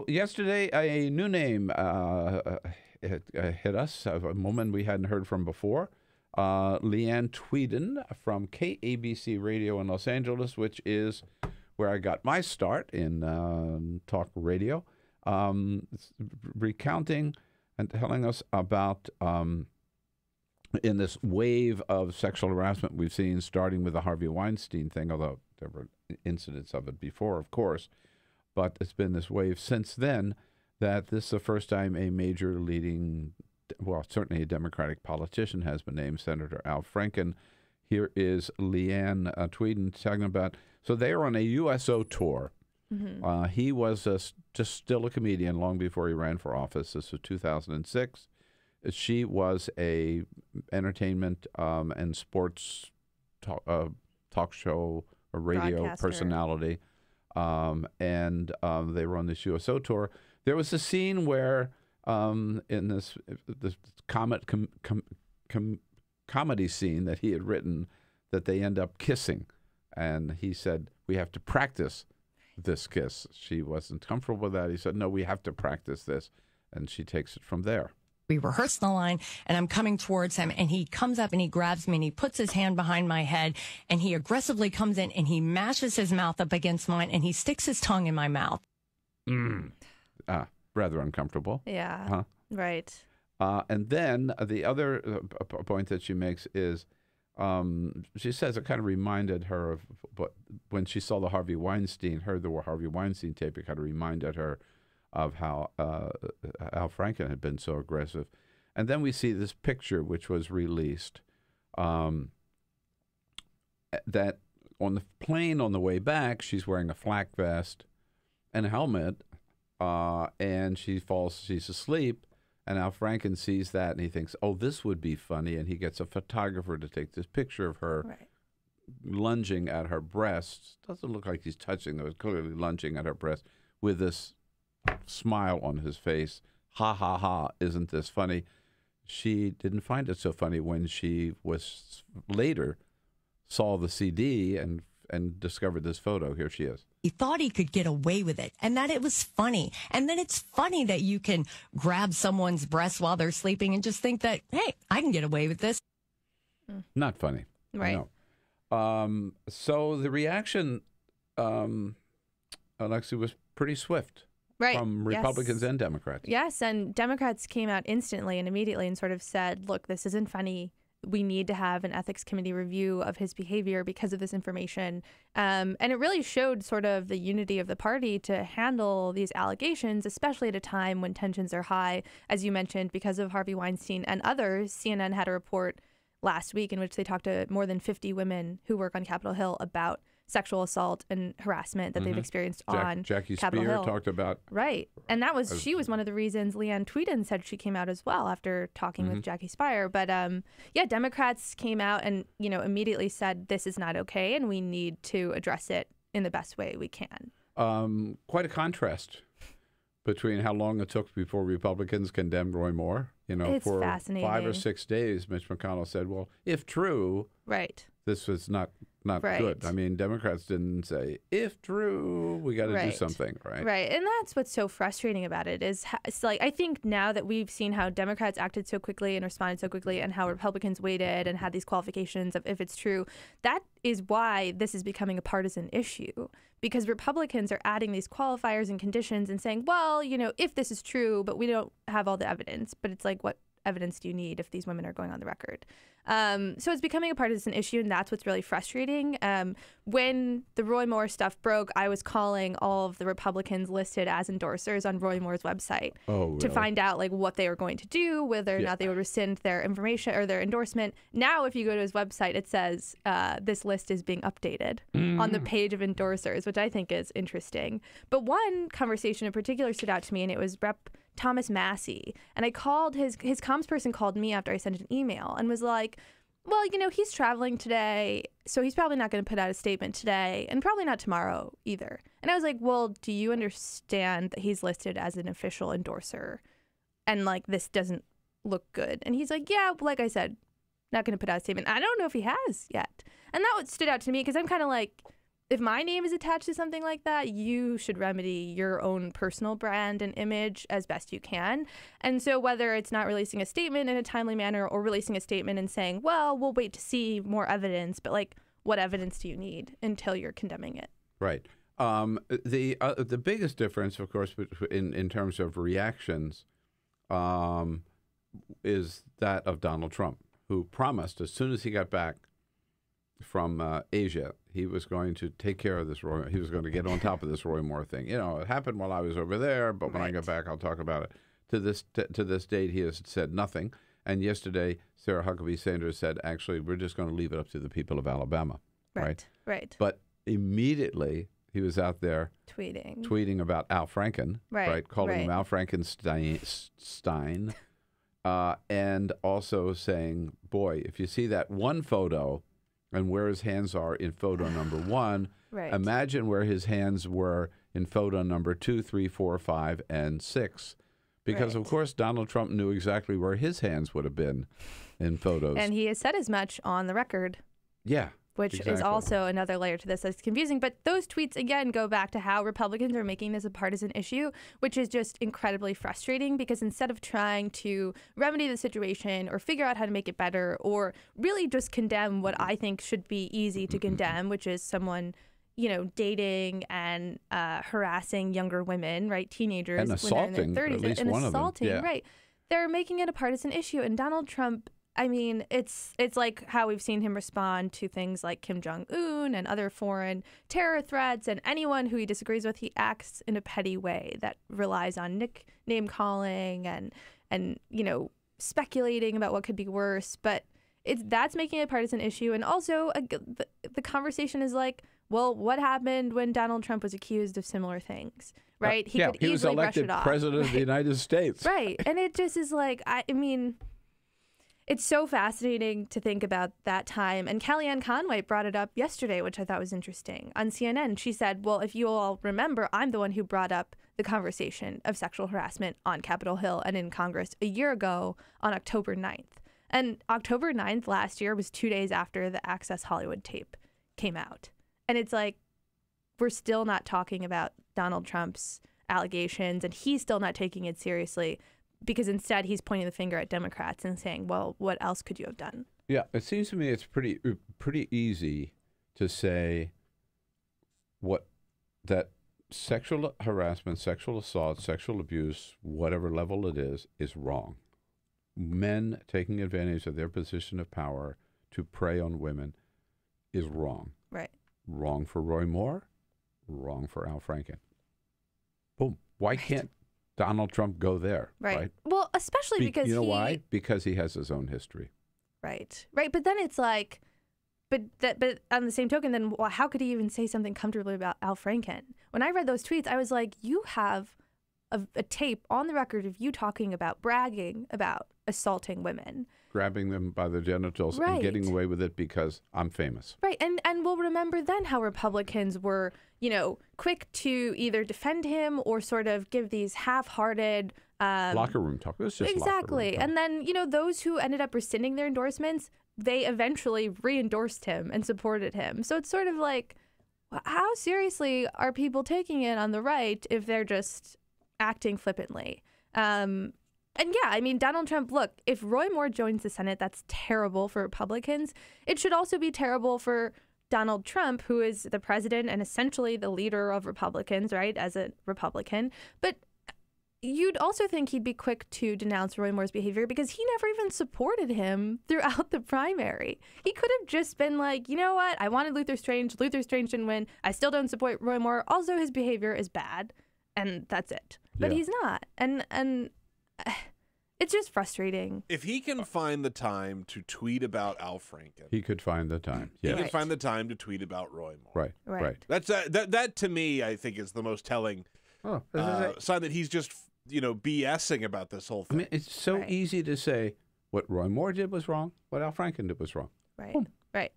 Yesterday, a new name hit us, a woman we hadn't heard from before, Leanne Tweeden from KABC Radio in Los Angeles, which is where I got my start in talk radio, recounting and telling us about in this wave of sexual harassment we've seen, starting with the Harvey Weinstein thing, although there were incidents of it before, of course. But it's been this wave since then that this is the first time a major leading, well, certainly a Democratic politician has been named, Senator Al Franken. Here is Leanne Tweeden talking about, so they are on a USO tour. Mm-hmm. He was just still a comedian long before he ran for office. This was 2006. She was a entertainment and sports talk show or radio personality. And they were on this USO tour. There was a scene where in this comedy scene that he had written that they end up kissing. And he said, we have to practice this kiss. She wasn't comfortable with that. He said, no, we have to practice this. And she takes it from there. We rehearsed the line, and I'm coming towards him, and he comes up and he grabs me and he puts his hand behind my head, and he aggressively comes in and he mashes his mouth up against mine and he sticks his tongue in my mouth. Rather uncomfortable. Yeah. Huh? Right. And then the other point that she makes is she says it kind of reminded her of when she saw the Harvey Weinstein, heard the Harvey Weinstein tape, it kind of reminded her of how Al Franken had been so aggressive. And then we see this picture, which was released, that on the plane on the way back, she's wearing a flak vest and a helmet, and she's asleep, and Al Franken sees that, and he thinks, oh, this would be funny, and he gets a photographer to take this picture of her lunging at her breasts. Doesn't look like he's touching them, but clearly lunging at her breast with this smile on his face. Ha, ha, ha, isn't this funny? She didn't find it so funny when she was later saw the CD and discovered this photo. Here she is. He thought he could get away with it and that it was funny. And then it's funny that you can grab someone's breast while they're sleeping and just think that, hey, I can get away with this. Not funny. Right. No. So the reaction, Alexi, was pretty swift. Right. From Republicans and Democrats. Yes, and Democrats came out instantly and immediately and sort of said, look, this isn't funny. We need to have an ethics committee review of his behavior because of this information. And it really showed sort of the unity of the party to handle these allegations, especially at a time when tensions are high. As you mentioned, because of Harvey Weinstein and others, CNN had a report last week in which they talked to more than 50 women who work on Capitol Hill about sexual assault and harassment that they've experienced on Jackie Capitol Spear Hill. talked about. Right. And that was, she was one of the reasons Leanne Tweeden said she came out as well after talking with Jackie Spear. But yeah, Democrats came out and, immediately said this is not okay and we need to address it in the best way we can. Quite a contrast between how long it took before Republicans condemned Roy Moore. It's for fascinating. 5 or 6 days, Mitch McConnell said, well, if true, this was not good. I mean, Democrats didn't say, if true, we got to do something, right? Right. And that's what's so frustrating about it is, it's like, I think now that we've seen how Democrats acted so quickly and responded so quickly and how Republicans waited and had these qualifications of if it's true, that is why this is becoming a partisan issue. Because Republicans are adding these qualifiers and conditions and saying, well, if this is true, but we don't have all the evidence. But it's like, what evidence do you need if these women are going on the record? So it's becoming a partisan issue, and that's what's really frustrating. When the Roy Moore stuff broke, I was calling all of the Republicans listed as endorsers on Roy Moore's website to find out what they were going to do, whether or not they would rescind their information or their endorsement. Now, if you go to his website, it says this list is being updated on the page of endorsers, which I think is interesting. But one conversation in particular stood out to me, and it was Rep. Thomas Massey. And I called his comms person called me after I sent an email and was like, well, he's traveling today, so he's probably not going to put out a statement today and probably not tomorrow either. And I was like, well, do you understand that he's listed as an official endorser and this doesn't look good? And he's like, yeah, like I said, not going to put out a statement. I don't know if he has yet. And that stood out to me because I'm kind of like, if my name is attached to something like that, you should remedy your own personal brand and image as best you can. And so whether it's not releasing a statement in a timely manner or releasing a statement and saying, well, we'll wait to see more evidence, but like, what evidence do you need until you're condemning it? Right. The biggest difference, of course, in terms of reactions, is that of Donald Trump, who promised as soon as he got back from Asia, he was going to take care of this Roy. He was going to get on top of this Roy Moore thing. You know, it happened while I was over there, but when I get back, I'll talk about it. To this date, he has said nothing. And yesterday, Sarah Huckabee Sanders said, actually, we're just going to leave it up to the people of Alabama. Right. But immediately, he was out there tweeting about Al Franken, calling him Al Frankenstein, and also saying, boy, if you see that one photo and where his hands are in photo number 1, imagine where his hands were in photo number 2, 3, 4, 5, and 6. Because, of course, Donald Trump knew exactly where his hands would have been in photos. And he has said as much on the record. Yeah. Which is also another layer to this that's confusing. But those tweets, again, go back to how Republicans are making this a partisan issue, which is just incredibly frustrating because instead of trying to remedy the situation or figure out how to make it better or really just condemn what I think should be easy to condemn, which is someone, you know, dating and harassing younger women, right, teenagers and assaulting, when they're in their 30s, at least and one assaulting, of them. Yeah. right. They're making it a partisan issue. And Donald Trump, I mean, it's like how we've seen him respond to things like Kim Jong-un and other foreign terror threats, and anyone who he disagrees with, he acts in a petty way that relies on nickname calling and you know, speculating about what could be worse. But that's making it a partisan issue. And also the conversation is like, well, what happened when Donald Trump was accused of similar things? Right? He could easily brush it off. He was elected president of the United States. Right. And it just is like, I mean, it's so fascinating to think about that time. And Kellyanne Conway brought it up yesterday, which I thought was interesting. On CNN, she said, well, if you all remember, I'm the one who brought up the conversation of sexual harassment on Capitol Hill and in Congress a year ago on October 9th. And October 9th last year was 2 days after the Access Hollywood tape came out. And it's like, we're still not talking about Donald Trump's allegations, and he's still not taking it seriously. Because instead he's pointing the finger at Democrats and saying, well, what else could you have done? Yeah, it seems to me it's pretty easy to say that sexual harassment, sexual assault, sexual abuse, whatever level it is wrong. Men taking advantage of their position of power to prey on women is wrong. Right. Wrong for Roy Moore, wrong for Al Franken. Boom. Why can't Donald Trump go there? Right. Well, especially because you know why? Because he has his own history. Right. But then it's like, but on the same token, then how could he even say something comfortably about Al Franken? When I read those tweets, I was like, you have a tape on the record of you talking about bragging about assaulting women, grabbing them by the genitals and getting away with it because I'm famous. Right. And we'll remember then how Republicans were, you know, quick to either defend him or sort of give these half-hearted locker room talk. This is just exactly. And then, you know, those who ended up rescinding their endorsements, they eventually re-endorsed him and supported him. So it's sort of like, how seriously are people taking it on the right if they're just acting flippantly? And yeah, I mean, Donald Trump, look, if Roy Moore joins the Senate, that's terrible for Republicans. It should also be terrible for Donald Trump, who is the president and essentially the leader of Republicans, right, as a Republican. But you'd also think he'd be quick to denounce Roy Moore's behavior because he never even supported him throughout the primary. He could have just been like, you know what, I wanted Luther Strange. Luther Strange didn't win. I still don't support Roy Moore. Also, his behavior is bad. And that's it. But he's not. And it's just frustrating. If he can find the time to tweet about Al Franken, he could find the time. He can find the time to tweet about Roy Moore. Right. That's that to me, I think, is the most telling sign that he's just, you know, BSing about this whole thing. I mean, it's so easy to say what Roy Moore did was wrong, what Al Franken did was wrong. Right. Right.